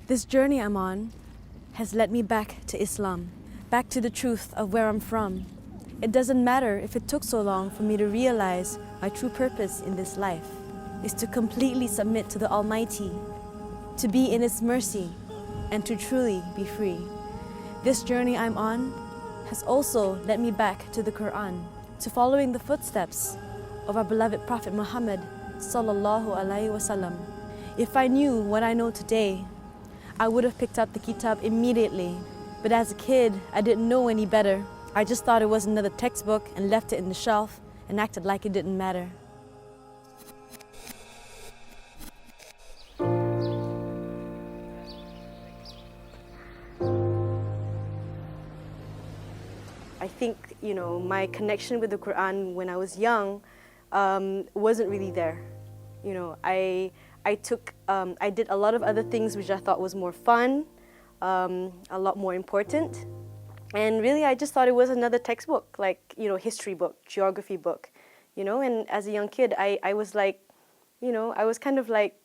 This journey I'm on has led me back to Islam, back to the truth of where I'm from. It doesn't matter if it took so long for me to realize my true purpose in this life is to completely submit to the Almighty, to be in His mercy, and to truly be free. This journey I'm on has also led me back to the Quran, to following the footsteps of our beloved Prophet Muhammad sallallahu alaihi wasallam. If I knew what I know today, I would have picked up the kitab immediately. But as a kid, I didn't know any better. I just thought it was another textbook and left it in the shelf and acted like it didn't matter. I think, my connection with the Quran when I was young wasn't really there. I did a lot of other things which I thought was more fun, a lot more important. And really, I just thought it was another textbook, like, history book, geography book, And as a young kid, I was like, I was kind of like,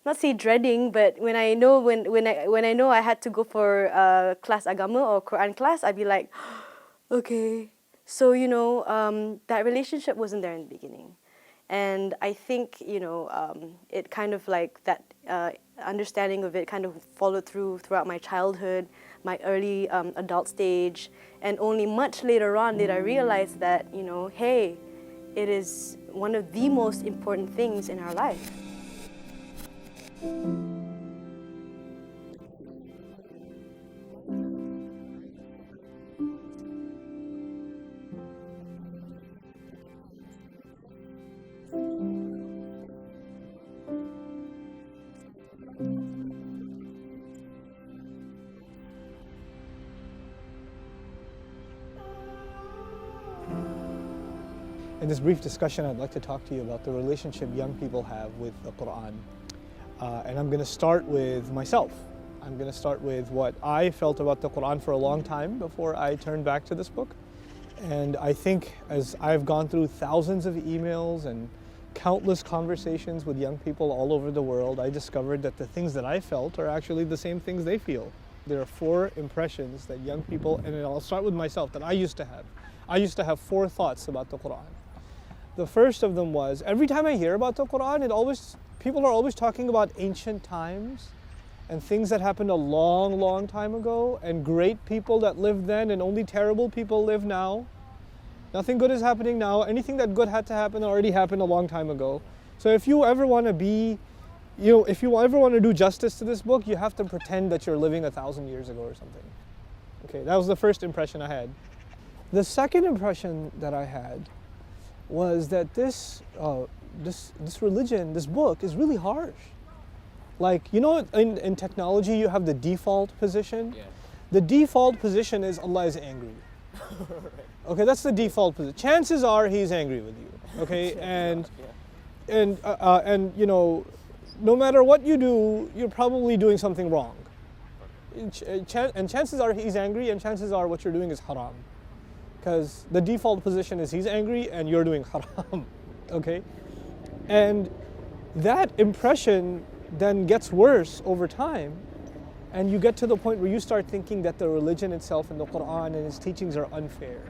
not say dreading, but when I know I had to go for class agama or Quran class, I'd be like, okay. So, that relationship wasn't there in the beginning. And I think, it kind of like that understanding of it kind of followed throughout my childhood, my early adult stage, and only much later on did I realize that, hey, it is one of the most important things in our life. In this brief discussion, I'd like to talk to you about the relationship young people have with the Quran. And I'm going to start with myself. I'm going to start with what I felt about the Quran for a long time before I turned back to this book. And I think as I've gone through thousands of emails and countless conversations with young people all over the world, I discovered that the things that I felt are actually the same things they feel. There are 4 impressions that young people, and I'll start with myself, that I used to have. I used to have 4 thoughts about the Quran. The first of them was, every time I hear about the Quran, people are always talking about ancient times and things that happened a long, long time ago, and great people that lived then and only terrible people live now. Nothing good is happening now. Anything that good had to happen already happened a long time ago. So if you ever want to if you ever want to do justice to this book, you have to pretend that you're living 1,000 years ago or something. Okay, that was the first impression I had. The second impression that I had was that this religion, this book, is really harsh. Like, in technology you have the default position. Yeah. The default position is Allah is angry. Okay, that's the default position. Chances are He's angry with you. Okay, and no matter what you do, you're probably doing something wrong. And chances are He's angry, and chances are what you're doing is haram. Because the default position is He's angry and you're doing haram, okay? And that impression then gets worse over time, and you get to the point where you start thinking that the religion itself and the Quran and its teachings are unfair.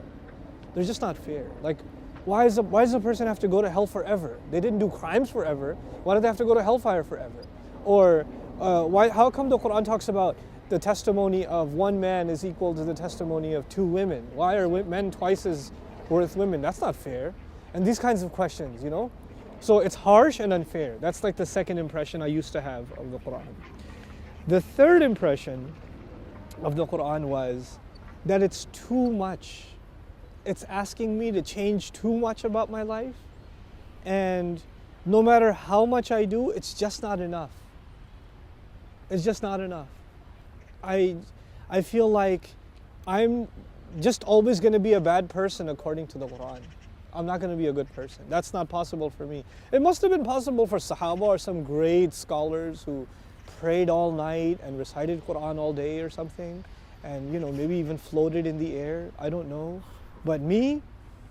They're just not fair. Like, why does a person have to go to hell forever? They didn't do crimes forever. Why do they have to go to hellfire forever? Or how come the Quran talks about the testimony of one man is equal to the testimony of 2 women? Why are men twice as worth women? That's not fair. And these kinds of questions, So it's harsh and unfair. That's like the second impression I used to have of the Quran. The third impression of the Quran was that it's too much. It's asking me to change too much about my life. And no matter how much I do, it's just not enough. It's just not enough. I feel like I'm just always going to be a bad person according to the Quran. I'm not going to be a good person. That's not possible for me. It must have been possible for Sahaba or some great scholars who prayed all night and recited Quran all day or something, and maybe even floated in the air. I don't know. But me,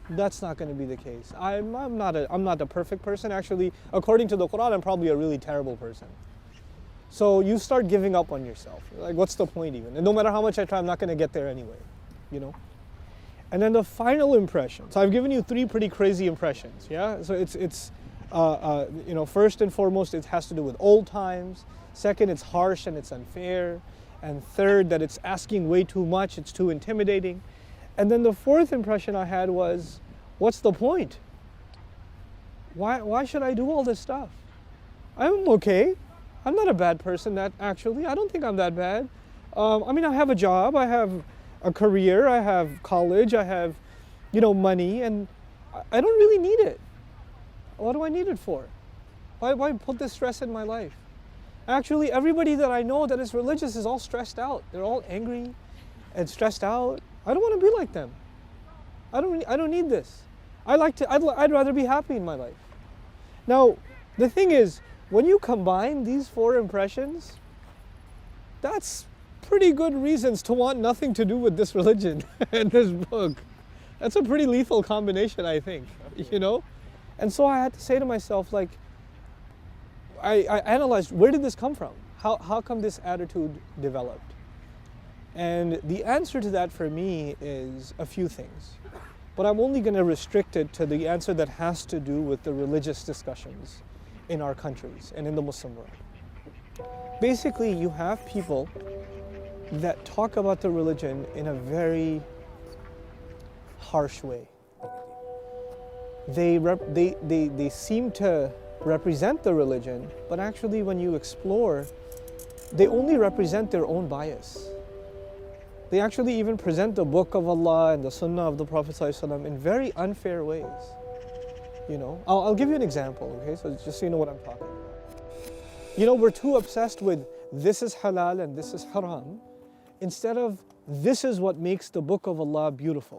that's not going to be the case. I'm not a perfect person. Actually, according to the Quran, I'm probably a really terrible person. So you start giving up on yourself. Like, what's the point even? And no matter how much I try, I'm not going to get there anyway, you know? And then the final impression. So I've given you 3 pretty crazy impressions, yeah? So it's you know, first and foremost, it has to do with old times. Second, it's harsh and it's unfair. And third, that it's asking way too much, it's too intimidating. And then the 4th impression I had was, what's the point? Why should I do all this stuff? I'm okay. I'm not a bad person, actually. I don't think I'm that bad. I mean, I have a job, I have a career, I have college, I have, you know, money, and I don't really need it. What do I need it for? Why put this stress in my life? Actually, everybody that I know that is religious is all stressed out. They're all angry and stressed out. I don't want to be like them. I don't need this. I'd rather be happy in my life. Now, the thing is, when you combine these 4 impressions, that's pretty good reasons to want nothing to do with this religion and this book. That's a pretty lethal combination, I think, you know? And so I had to say to myself, like, I analyzed, where did this come from? How come this attitude developed? And the answer to that for me is a few things. But I'm only going to restrict it to the answer that has to do with the religious discussions in our countries and in the Muslim world. Basically, you have people that talk about the religion in a very harsh way. They seem to represent the religion, but actually when you explore, they only represent their own bias. They actually even present the book of Allah and the Sunnah of the Prophet ﷺ in very unfair ways. You know, I'll give you an example, okay? So just so you know what I'm talking about. You know, we're too obsessed with this is halal and this is haram, instead of this is what makes the book of Allah beautiful.